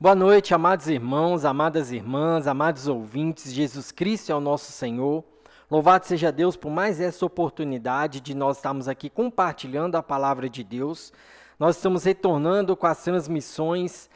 Boa noite, amados irmãos, amadas irmãs, amados ouvintes. Jesus Cristo é o nosso Senhor. Louvado seja Deus por mais essa oportunidade de nós estarmos aqui compartilhando a palavra de Deus. Nós estamos retornando com as transmissões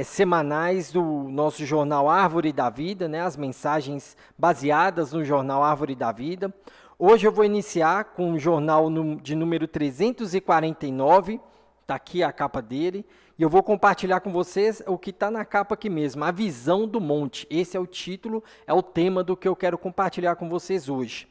semanais do nosso jornal Árvore da Vida, as mensagens baseadas no jornal Árvore da Vida. Hoje eu vou iniciar com o jornal de número 349, está aqui a capa dele, e eu vou compartilhar com vocês o que está na capa aqui mesmo, a visão do monte. Esse é o título, é o tema do que eu quero compartilhar com vocês hoje.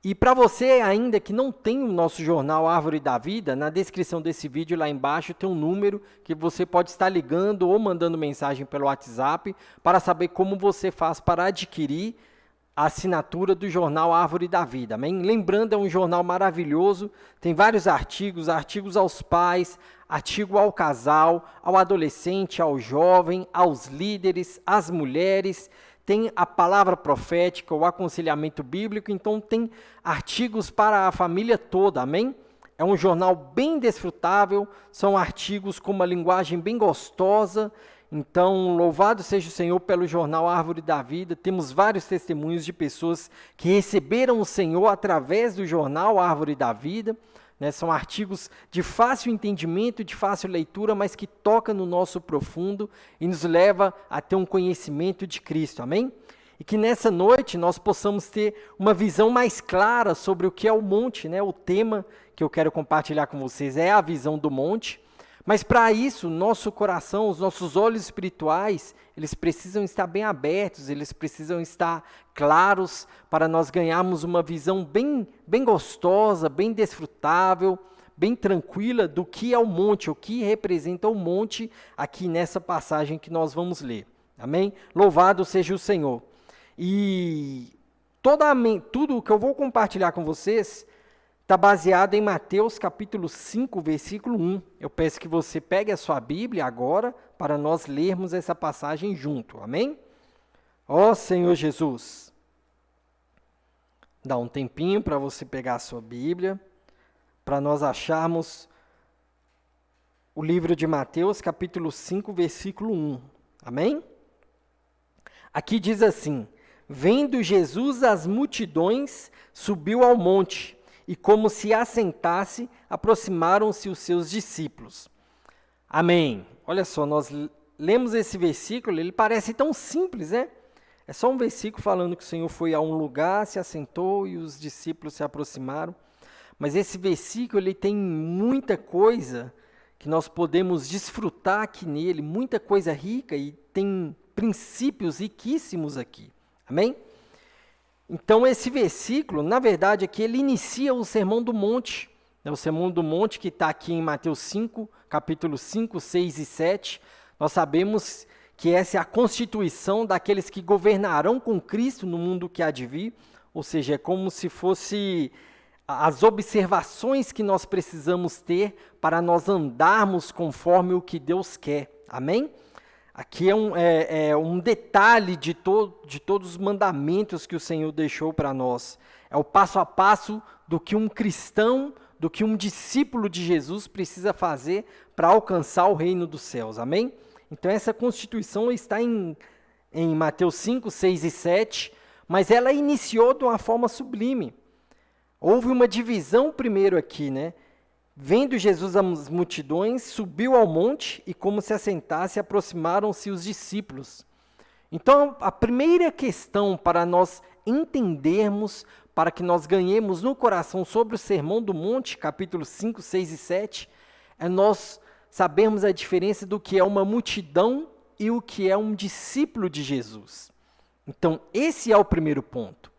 E para você ainda que não tem o nosso jornal Árvore da Vida, na descrição desse vídeo lá embaixo tem um número que você pode estar ligando ou mandando mensagem pelo WhatsApp para saber como você faz para adquirir a assinatura do jornal Árvore da Vida, amém? Lembrando, é um jornal maravilhoso, tem vários artigos aos pais, artigo ao casal, ao adolescente, ao jovem, aos líderes, às mulheres, tem a palavra profética, o aconselhamento bíblico, então tem artigos para a família toda, amém? É um jornal bem desfrutável, são artigos com uma linguagem bem gostosa. Então, louvado seja o Senhor pelo jornal Árvore da Vida. Temos vários testemunhos de pessoas que receberam o Senhor através do jornal Árvore da Vida. São artigos de fácil entendimento, de fácil leitura, mas que tocam no nosso profundo e nos leva a ter um conhecimento de Cristo, amém? E que nessa noite nós possamos ter uma visão mais clara sobre o que é o monte, O tema que eu quero compartilhar com vocês é a visão do monte. Mas para isso, nosso coração, os nossos olhos espirituais, eles precisam estar bem abertos, eles precisam estar claros para nós ganharmos uma visão bem gostosa, bem desfrutável, bem tranquila do que é o monte, o que representa o monte aqui nessa passagem que nós vamos ler. Amém? Louvado seja o Senhor. E tudo o que eu vou compartilhar com vocês está baseado em Mateus capítulo 5, versículo 1. Eu peço que você pegue a sua Bíblia agora para nós lermos essa passagem junto. Amém? Ó Senhor Jesus, dá um tempinho para você pegar a sua Bíblia, para nós acharmos o livro de Mateus capítulo 5, versículo 1. Amém? Aqui diz assim: vendo Jesus as multidões, subiu ao monte, e como se assentasse, aproximaram-se os seus discípulos. Amém. Olha só, nós lemos esse versículo, ele parece tão simples, É só um versículo falando que o Senhor foi a um lugar, se assentou e os discípulos se aproximaram. Mas esse versículo, ele tem muita coisa que nós podemos desfrutar aqui nele, muita coisa rica e tem princípios riquíssimos aqui. Amém? Então, esse versículo, na verdade, aqui ele inicia o Sermão do Monte. O Sermão do Monte que está aqui em Mateus 5, capítulo 5, 6 e 7. Nós sabemos que essa é a constituição daqueles que governarão com Cristo no mundo que há de vir. Ou seja, é como se fosse as observações que nós precisamos ter para nós andarmos conforme o que Deus quer. Amém? Aqui é um detalhe de todos os mandamentos que o Senhor deixou para nós. É o passo a passo do que um cristão, do que um discípulo de Jesus precisa fazer para alcançar o reino dos céus. Amém? Então essa constituição está em Mateus 5, 6 e 7, mas ela iniciou de uma forma sublime. Houve uma divisão primeiro aqui, Vendo Jesus as multidões, subiu ao monte e, como se assentasse, aproximaram-se os discípulos. Então, a primeira questão para nós entendermos, para que nós ganhemos no coração sobre o Sermão do Monte, capítulo 5, 6 e 7, é nós sabermos a diferença do que é uma multidão e o que é um discípulo de Jesus. Então, esse é o primeiro ponto.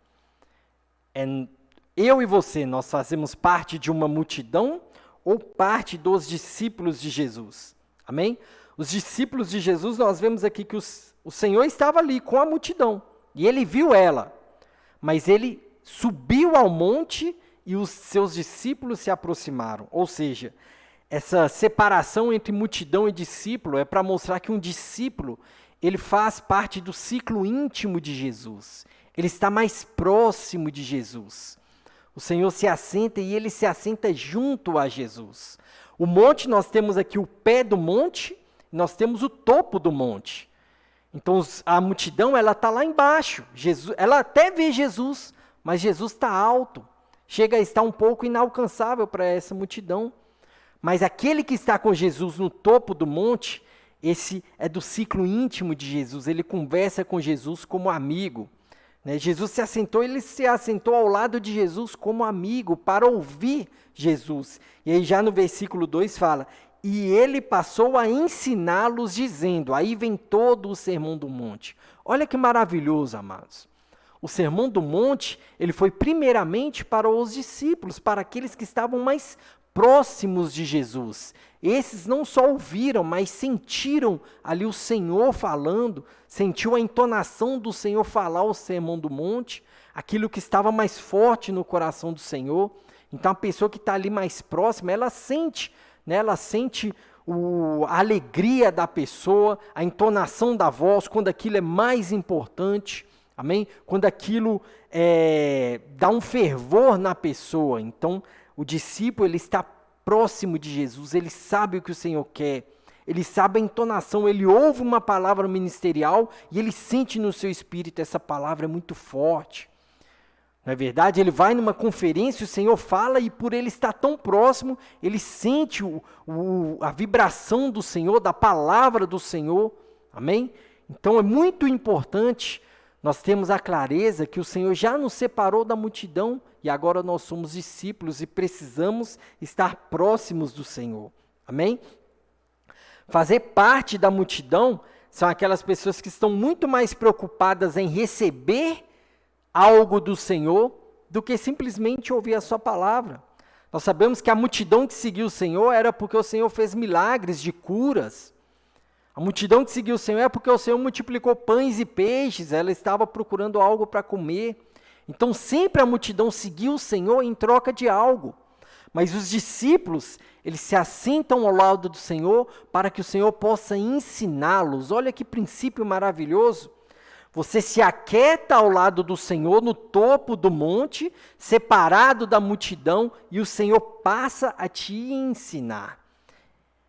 Eu e você, nós fazemos parte de uma multidão ou parte dos discípulos de Jesus. Amém? Os discípulos de Jesus, nós vemos aqui que o Senhor estava ali com a multidão, e ele viu ela, mas ele subiu ao monte e os seus discípulos se aproximaram. Ou seja, essa separação entre multidão e discípulo é para mostrar que um discípulo, ele faz parte do ciclo íntimo de Jesus. Ele está mais próximo de Jesus. O Senhor se assenta e ele se assenta junto a Jesus. O monte, nós temos aqui o pé do monte, nós temos o topo do monte. Então a multidão ela está lá embaixo. Ela até vê Jesus, mas Jesus está alto. Chega a estar um pouco inalcançável para essa multidão. Mas aquele que está com Jesus no topo do monte, esse é do ciclo íntimo de Jesus. Ele conversa com Jesus como amigo. Jesus se assentou, ele se assentou ao lado de Jesus como amigo para ouvir Jesus. E aí já no versículo 2 fala, e ele passou a ensiná-los dizendo, aí vem todo o Sermão do Monte. Olha que maravilhoso, amados. O Sermão do Monte, ele foi primeiramente para os discípulos, para aqueles que estavam mais próximos de Jesus. Esses não só ouviram, mas sentiram ali o Senhor falando, sentiu a entonação do Senhor falar o Sermão do Monte, aquilo que estava mais forte no coração do Senhor. Então a pessoa que está ali mais próxima, ela sente, ela sente a alegria da pessoa, a entonação da voz, quando aquilo é mais importante, amém? Quando aquilo dá um fervor na pessoa. Então o discípulo ele está próximo de Jesus, ele sabe o que o Senhor quer, ele sabe a entonação, ele ouve uma palavra ministerial e ele sente no seu espírito essa palavra é muito forte. Não é verdade? Ele vai numa conferência, o Senhor fala e por ele estar tão próximo, ele sente a vibração do Senhor, da palavra do Senhor. Amém? Então é muito importante nós termos a clareza que o Senhor já nos separou da multidão e agora nós somos discípulos e precisamos estar próximos do Senhor. Amém? Fazer parte da multidão são aquelas pessoas que estão muito mais preocupadas em receber algo do Senhor do que simplesmente ouvir a sua palavra. Nós sabemos que a multidão que seguiu o Senhor era porque o Senhor fez milagres de curas. A multidão que seguiu o Senhor é porque o Senhor multiplicou pães e peixes, ela estava procurando algo para comer. Então sempre a multidão seguiu o Senhor em troca de algo. Mas os discípulos, eles se assentam ao lado do Senhor para que o Senhor possa ensiná-los. Olha que princípio maravilhoso. Você se aquieta ao lado do Senhor no topo do monte, separado da multidão, e o Senhor passa a te ensinar.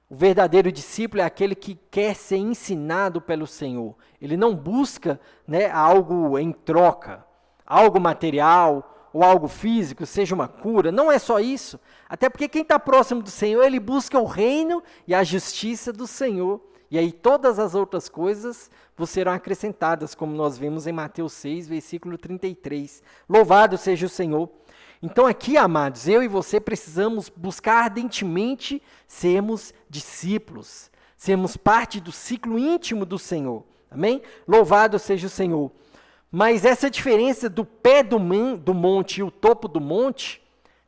O verdadeiro discípulo é aquele que quer ser ensinado pelo Senhor. Ele não busca algo em troca, algo material ou algo físico, seja uma cura. Não é só isso. Até porque quem está próximo do Senhor, ele busca o reino e a justiça do Senhor. E aí todas as outras coisas vos serão acrescentadas, como nós vemos em Mateus 6, versículo 33. Louvado seja o Senhor. Então aqui, amados, eu e você precisamos buscar ardentemente sermos discípulos, sermos parte do ciclo íntimo do Senhor. Amém? Louvado seja o Senhor. Mas essa diferença do pé do monte e o topo do monte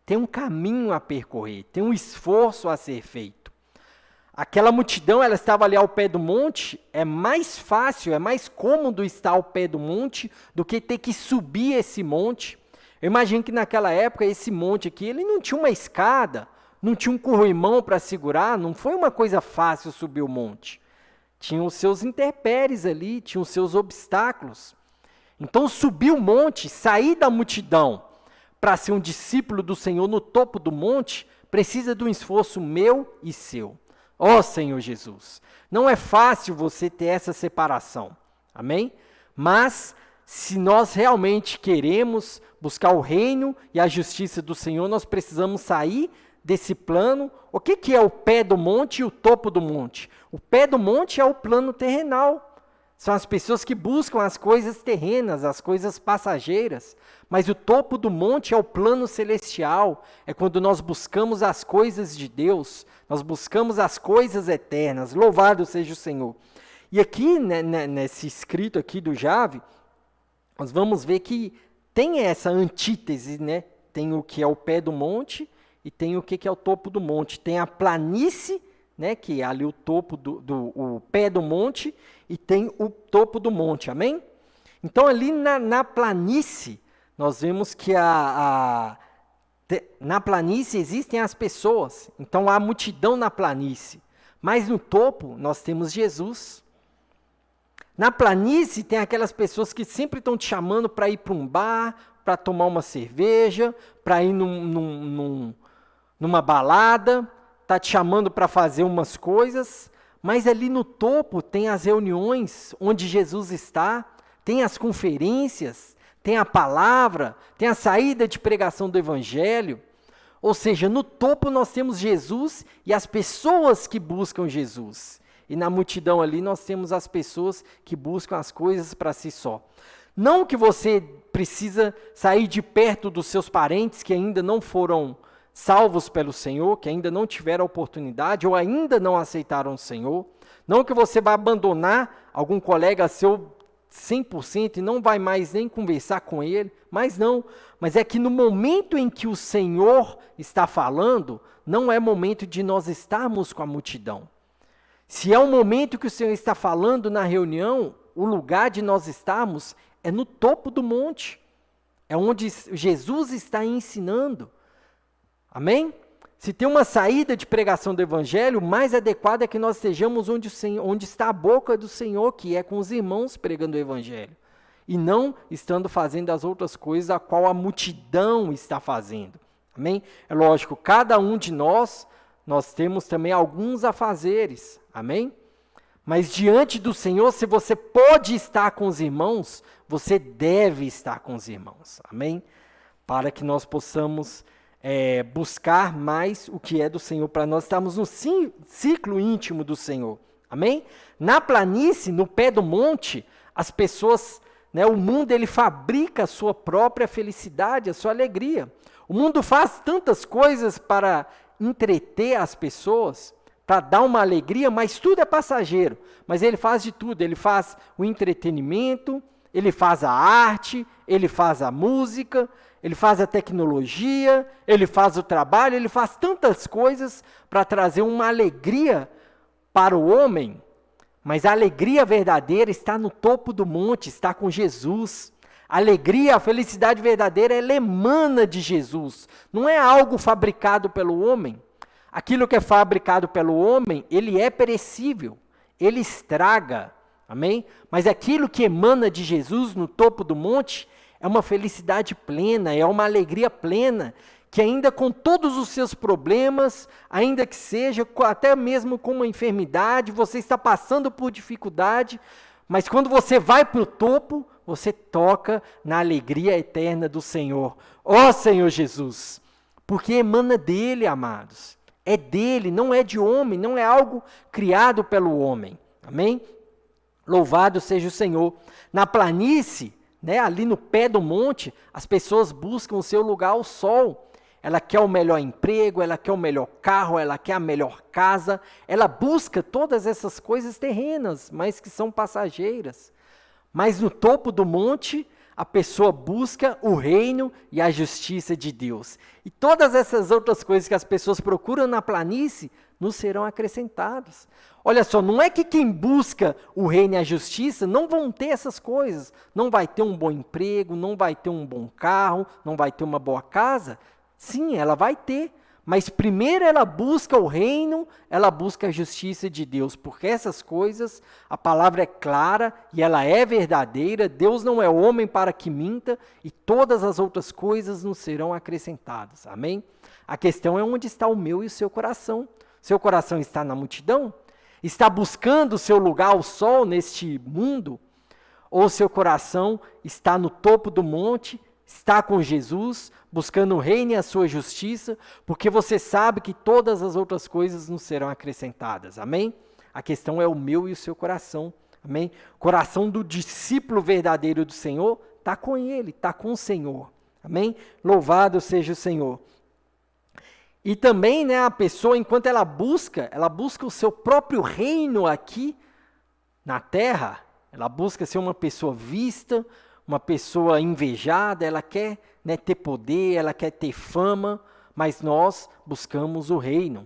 tem um caminho a percorrer, tem um esforço a ser feito. Aquela multidão, ela estava ali ao pé do monte, é mais fácil, é mais cômodo estar ao pé do monte do que ter que subir esse monte. Eu imagino que naquela época, esse monte aqui, ele não tinha uma escada, não tinha um corrimão para segurar, não foi uma coisa fácil subir o monte. Tinha os seus intempéries ali, tinha os seus obstáculos. Então, subir o monte, sair da multidão para ser um discípulo do Senhor no topo do monte, precisa de um esforço meu e seu. Ó Senhor Jesus, não é fácil você ter essa separação, amém? Mas, se nós realmente queremos buscar o reino e a justiça do Senhor, nós precisamos sair desse plano. O que é o pé do monte e o topo do monte? O pé do monte é o plano terrenal. São as pessoas que buscam as coisas terrenas, as coisas passageiras. Mas o topo do monte é o plano celestial. É quando nós buscamos as coisas de Deus. Nós buscamos as coisas eternas. Louvado seja o Senhor. E aqui, nesse escrito aqui do Jave, nós vamos ver que tem essa antítese, né? Tem o que é o pé do monte e tem o que é o topo do monte. Tem a planície, né? Que é ali o topo o pé do monte, e tem o topo do monte, amém? Então ali na planície, nós vemos que na planície existem as pessoas, então há multidão na planície, mas no topo nós temos Jesus. Na planície tem aquelas pessoas que sempre estão te chamando para ir para um bar, para tomar uma cerveja, para ir numa balada, está te chamando para fazer umas coisas, mas ali no topo tem as reuniões onde Jesus está, tem as conferências, tem a palavra, tem a saída de pregação do evangelho. Ou seja, no topo nós temos Jesus e as pessoas que buscam Jesus. E na multidão ali nós temos as pessoas que buscam as coisas para si só. Não que você precisa sair de perto dos seus parentes que ainda não foram salvos pelo Senhor, que ainda não tiveram a oportunidade ou ainda não aceitaram o Senhor. Não que você vai abandonar algum colega seu 100% e não vai mais nem conversar com ele, mas não. Mas é que no momento em que o Senhor está falando, não é momento de nós estarmos com a multidão. Se é o momento que o Senhor está falando na reunião, o lugar de nós estarmos é no topo do monte. É onde Jesus está ensinando. Amém? Se tem uma saída de pregação do evangelho, o mais adequado é que nós estejamos onde está a boca do Senhor, que é com os irmãos pregando o evangelho. E não estando fazendo as outras coisas a qual a multidão está fazendo. Amém? É lógico, cada um de nós temos também alguns afazeres. Amém? Mas diante do Senhor, se você pode estar com os irmãos, você deve estar com os irmãos. Amém? Para que nós possamos buscar mais o que é do Senhor, para nós estarmos no ciclo íntimo do Senhor. Amém? Na planície, no pé do monte, as pessoas, o mundo ele fabrica a sua própria felicidade, a sua alegria. O mundo faz tantas coisas para entreter as pessoas, para dar uma alegria, mas tudo é passageiro. Mas ele faz de tudo, ele faz o entretenimento, ele faz a arte, ele faz a música, ele faz a tecnologia, ele faz o trabalho, ele faz tantas coisas para trazer uma alegria para o homem, mas a alegria verdadeira está no topo do monte, está com Jesus. A alegria, a felicidade verdadeira, ela emana de Jesus, não é algo fabricado pelo homem. Aquilo que é fabricado pelo homem, ele é perecível, ele estraga, amém? Mas aquilo que emana de Jesus no topo do monte é uma felicidade plena, é uma alegria plena, que ainda com todos os seus problemas, ainda que seja até mesmo com uma enfermidade, você está passando por dificuldade, mas quando você vai para o topo, você toca na alegria eterna do Senhor. Ó Senhor Jesus, porque emana dele, amados. É dele, não é de homem, não é algo criado pelo homem. Amém? Louvado seja o Senhor. Na planície, ali no pé do monte, as pessoas buscam o seu lugar ao sol. Ela quer o melhor emprego, ela quer o melhor carro, ela quer a melhor casa. Ela busca todas essas coisas terrenas, mas que são passageiras. Mas no topo do monte, a pessoa busca o reino e a justiça de Deus. E todas essas outras coisas que as pessoas procuram na planície, nos serão acrescentadas. Olha só, não é que quem busca o reino e a justiça não vão ter essas coisas. Não vai ter um bom emprego, não vai ter um bom carro, não vai ter uma boa casa. Sim, ela vai ter. Mas primeiro ela busca o reino, ela busca a justiça de Deus, porque essas coisas, a palavra é clara e ela é verdadeira, Deus não é homem para que minta, e todas as outras coisas nos serão acrescentadas, amém? A questão é onde está o meu e o seu coração. Seu coração está na multidão? Está buscando o seu lugar ao sol neste mundo? Ou seu coração está no topo do monte, está com Jesus, buscando o reino e a sua justiça, porque você sabe que todas as outras coisas nos serão acrescentadas, amém? A questão é o meu e o seu coração, amém? O coração do discípulo verdadeiro do Senhor está com ele, está com o Senhor, amém? Louvado seja o Senhor. E também, a pessoa, enquanto ela busca o seu próprio reino aqui na terra, ela busca ser uma pessoa vista, uma pessoa invejada, ela quer ter poder, ela quer ter fama, mas nós buscamos o reino.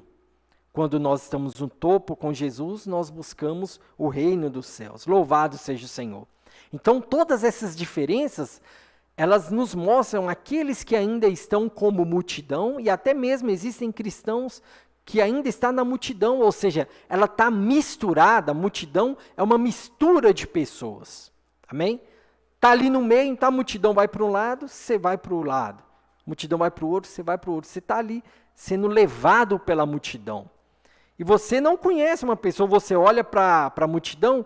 Quando nós estamos no topo com Jesus, nós buscamos o reino dos céus. Louvado seja o Senhor. Então, todas essas diferenças, elas nos mostram aqueles que ainda estão como multidão, e até mesmo existem cristãos que ainda estão na multidão, ou seja, ela está misturada, a multidão é uma mistura de pessoas. Amém? Está ali no meio, então a multidão vai para um lado, você vai para o lado. A multidão vai para o outro, você vai para o outro. Você está ali sendo levado pela multidão. E você não conhece uma pessoa, você olha para a multidão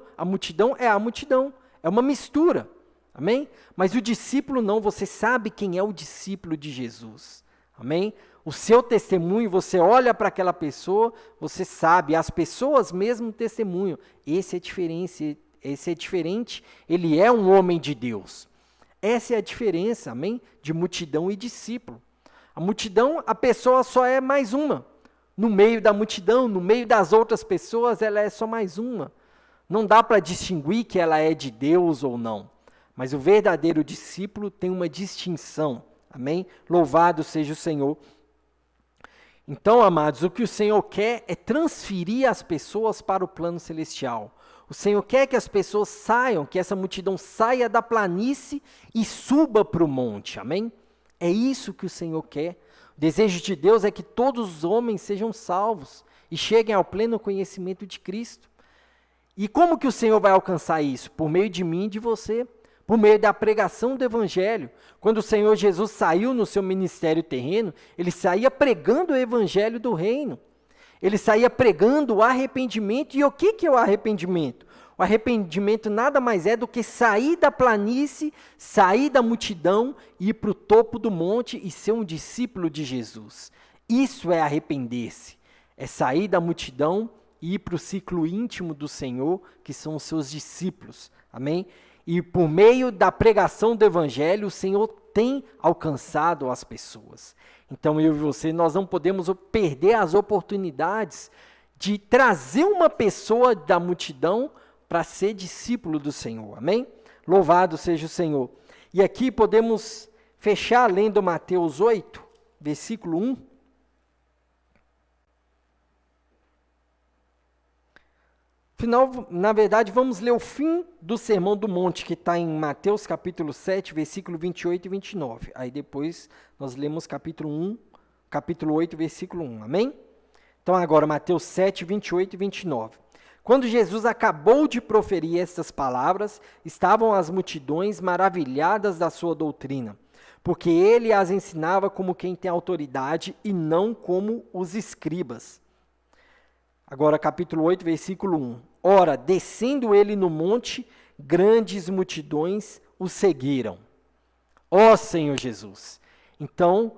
é a multidão, é uma mistura, amém? Mas o discípulo não, você sabe quem é o discípulo de Jesus, amém? O seu testemunho, você olha para aquela pessoa, você sabe, as pessoas mesmo testemunham, esse é diferente, ele é um homem de Deus. Essa é a diferença, amém? De multidão e discípulo. A multidão, a pessoa só é mais uma. No meio da multidão, no meio das outras pessoas, ela é só mais uma. Não dá para distinguir que ela é de Deus ou não. Mas o verdadeiro discípulo tem uma distinção. Amém? Louvado seja o Senhor. Então, amados, o que o Senhor quer é transferir as pessoas para o plano celestial. O Senhor quer que as pessoas saiam, que essa multidão saia da planície e suba para o monte. Amém? É isso que o Senhor quer. O desejo de Deus é que todos os homens sejam salvos e cheguem ao pleno conhecimento de Cristo. E como que o Senhor vai alcançar isso? Por meio de mim e de você. Por meio da pregação do Evangelho. Quando o Senhor Jesus saiu no seu ministério terreno, ele saía pregando o Evangelho do reino. Ele saía pregando o arrependimento. E o que é o arrependimento? O arrependimento nada mais é do que sair da planície, sair da multidão, ir para o topo do monte e ser um discípulo de Jesus. Isso é arrepender-se. É sair da multidão e ir para o ciclo íntimo do Senhor, que são os seus discípulos. Amém? E por meio da pregação do Evangelho, o Senhor tem alcançado as pessoas. Então eu e você, nós não podemos perder as oportunidades de trazer uma pessoa da multidão para ser discípulo do Senhor. Amém? Louvado seja o Senhor. E aqui podemos fechar lendo Mateus 8, versículo 1. Final, na verdade, vamos ler o fim do Sermão do Monte, que está em Mateus capítulo 7, versículo 28 e 29. Aí depois nós lemos capítulo 8, versículo 1. Amém? Então agora, Mateus 7, 28 e 29. Quando Jesus acabou de proferir estas palavras, estavam as multidões maravilhadas da sua doutrina, porque ele as ensinava como quem tem autoridade e não como os escribas. Agora, capítulo 8, versículo 1. Ora, descendo ele no monte, grandes multidões o seguiram. Ó Senhor Jesus! Então,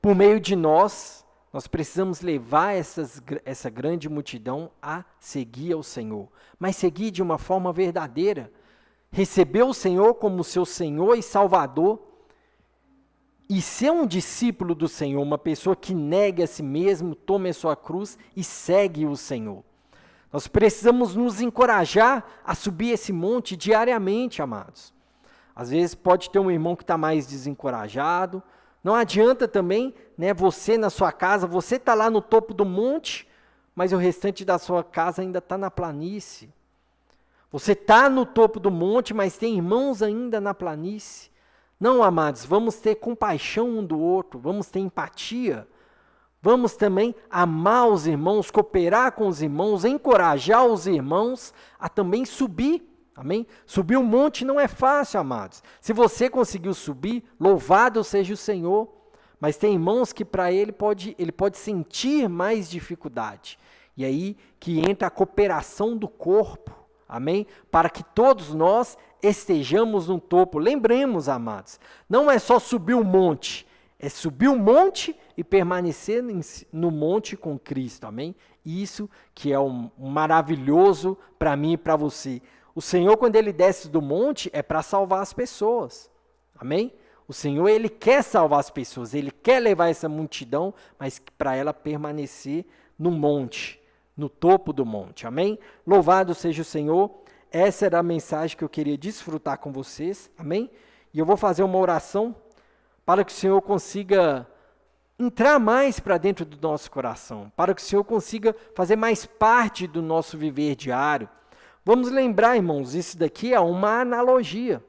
por meio de nós precisamos levar essa grande multidão a seguir ao Senhor. Mas seguir de uma forma verdadeira. Receber o Senhor como seu Senhor e Salvador. E ser um discípulo do Senhor, uma pessoa que negue a si mesmo, tome a sua cruz e segue o Senhor. Nós precisamos nos encorajar a subir esse monte diariamente, amados. Às vezes pode ter um irmão que está mais desencorajado. Não adianta também, né, você na sua casa, você está lá no topo do monte, mas o restante da sua casa ainda está na planície. Você está no topo do monte, mas tem irmãos ainda na planície. Não, amados, vamos ter compaixão um do outro, vamos ter empatia. Vamos também amar os irmãos, cooperar com os irmãos, encorajar os irmãos a também subir. Amém? Subir o monte não é fácil, amados. Se você conseguiu subir, louvado seja o Senhor. Mas tem irmãos que para ele pode sentir mais dificuldade. E aí que entra a cooperação do corpo. Amém? Para que todos nós estejamos no topo. Lembremos, amados, não é só subir o monte. É subir o monte e permanecer no monte com Cristo. Amém? Isso que é um maravilhoso para mim e para você. O Senhor, quando ele desce do monte, é para salvar as pessoas. Amém? O Senhor, ele quer salvar as pessoas, ele quer levar essa multidão, mas para ela permanecer no monte, no topo do monte. Amém? Louvado seja o Senhor. Essa era a mensagem que eu queria desfrutar com vocês. Amém? E eu vou fazer uma oração para que o Senhor consiga entrar mais para dentro do nosso coração, para que o Senhor consiga fazer mais parte do nosso viver diário. Vamos lembrar, irmãos, isso daqui é uma analogia.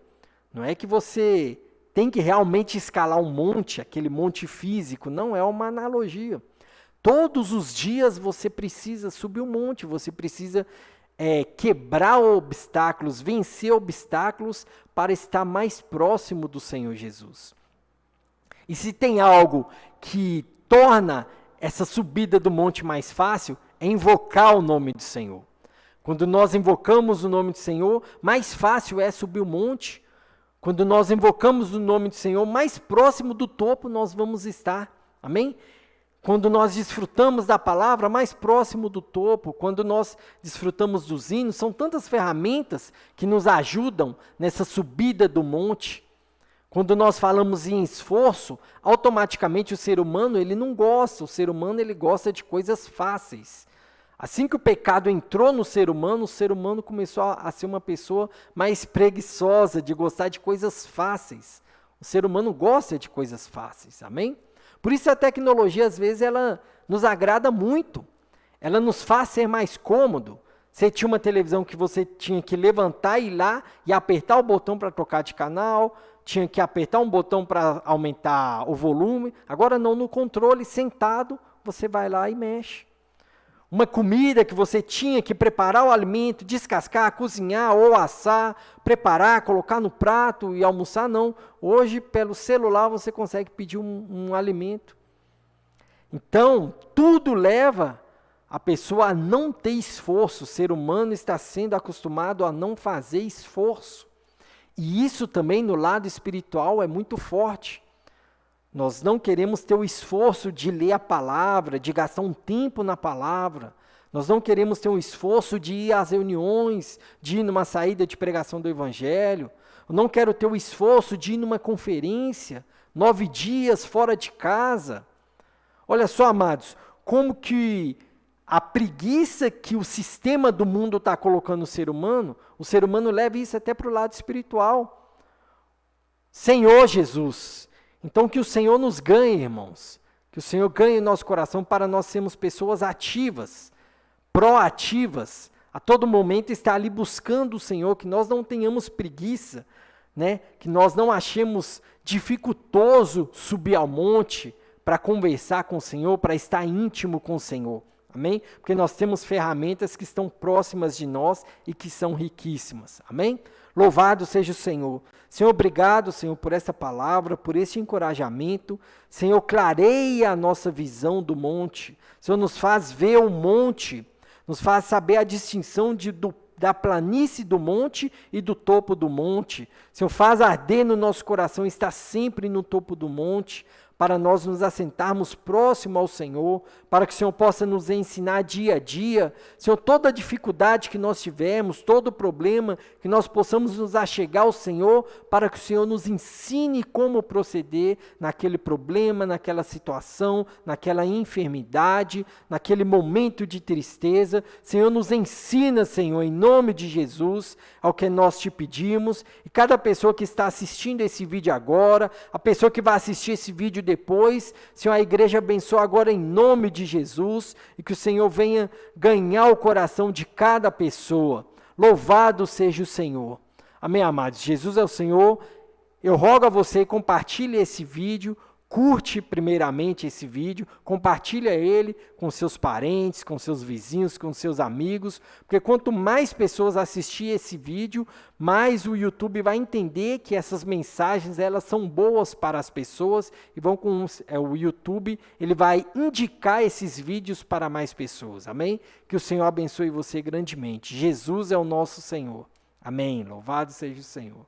Não é que você tem que realmente escalar um monte, aquele monte físico. Não, é uma analogia. Todos os dias você precisa subir um monte, você precisa quebrar obstáculos, vencer obstáculos para estar mais próximo do Senhor Jesus. E se tem algo que torna essa subida do monte mais fácil, é invocar o nome do Senhor. Quando nós invocamos o nome do Senhor, mais fácil é subir o monte. Quando nós invocamos o nome do Senhor, mais próximo do topo nós vamos estar. Amém? Quando nós desfrutamos da palavra, mais próximo do topo. Quando nós desfrutamos dos hinos, são tantas ferramentas que nos ajudam nessa subida do monte. Quando nós falamos em esforço, automaticamente o ser humano ele não gosta. O ser humano ele gosta de coisas fáceis. Assim que o pecado entrou no ser humano, o ser humano começou a ser uma pessoa mais preguiçosa, de gostar de coisas fáceis. O ser humano gosta de coisas fáceis, amém? Por isso a tecnologia, às vezes, ela nos agrada muito. Ela nos faz ser mais cômodo. Você tinha uma televisão que você tinha que levantar e ir lá e apertar o botão para trocar de canal, tinha que apertar um botão para aumentar o volume. Agora não, no controle, sentado, você vai lá e mexe. Uma comida que você tinha que preparar o alimento, descascar, cozinhar ou assar, preparar, colocar no prato e almoçar, não. Hoje, pelo celular, você consegue pedir um alimento. Então, tudo leva a pessoa a não ter esforço. O ser humano está sendo acostumado a não fazer esforço. E isso também no lado espiritual é muito forte. Nós não queremos ter o esforço de ler a palavra, de gastar um tempo na palavra. Nós não queremos ter o esforço de ir às reuniões, de ir numa saída de pregação do Evangelho. Eu não quero ter o esforço de ir numa conferência, 9 dias fora de casa. Olha só, amados, como que a preguiça que o sistema do mundo está colocando no ser humano, o ser humano leva isso até para o lado espiritual. Senhor Jesus, então que o Senhor nos ganhe, irmãos, que o Senhor ganhe nosso coração para nós sermos pessoas ativas, proativas, a todo momento estar ali buscando o Senhor, que nós não tenhamos preguiça, né? Que nós não achemos dificultoso subir ao monte para conversar com o Senhor, para estar íntimo com o Senhor. Amém? Porque nós temos ferramentas que estão próximas de nós e que são riquíssimas. Amém? Louvado seja o Senhor. Senhor, obrigado, Senhor, por essa palavra, por esse encorajamento. Senhor, clareia a nossa visão do monte. Senhor, nos faz ver o monte, nos faz saber a distinção da planície do monte e do topo do monte. Senhor, faz arder no nosso coração estar sempre no topo do monte, para nós nos assentarmos próximo ao Senhor, para que o Senhor possa nos ensinar dia a dia. Senhor, toda dificuldade que nós tivermos, todo problema, que nós possamos nos achegar ao Senhor, para que o Senhor nos ensine como proceder naquele problema, naquela situação, naquela enfermidade, naquele momento de tristeza. Senhor, nos ensina, Senhor, em nome de Jesus, ao que nós te pedimos. E cada pessoa que está assistindo esse vídeo agora, a pessoa que vai assistir esse vídeo depois, Senhor, a igreja abençoa agora em nome de Jesus, e que o Senhor venha ganhar o coração de cada pessoa. Louvado seja o Senhor. Amém, amados? Jesus é o Senhor. Eu rogo a você, compartilhe esse vídeo, curte primeiramente esse vídeo, compartilha ele com seus parentes, com seus vizinhos, com seus amigos, porque quanto mais pessoas assistir esse vídeo, mais o YouTube vai entender que essas mensagens elas são boas para as pessoas e o YouTube ele vai indicar esses vídeos para mais pessoas, amém? Que o Senhor abençoe você grandemente. Jesus é o nosso Senhor. Amém. Louvado seja o Senhor.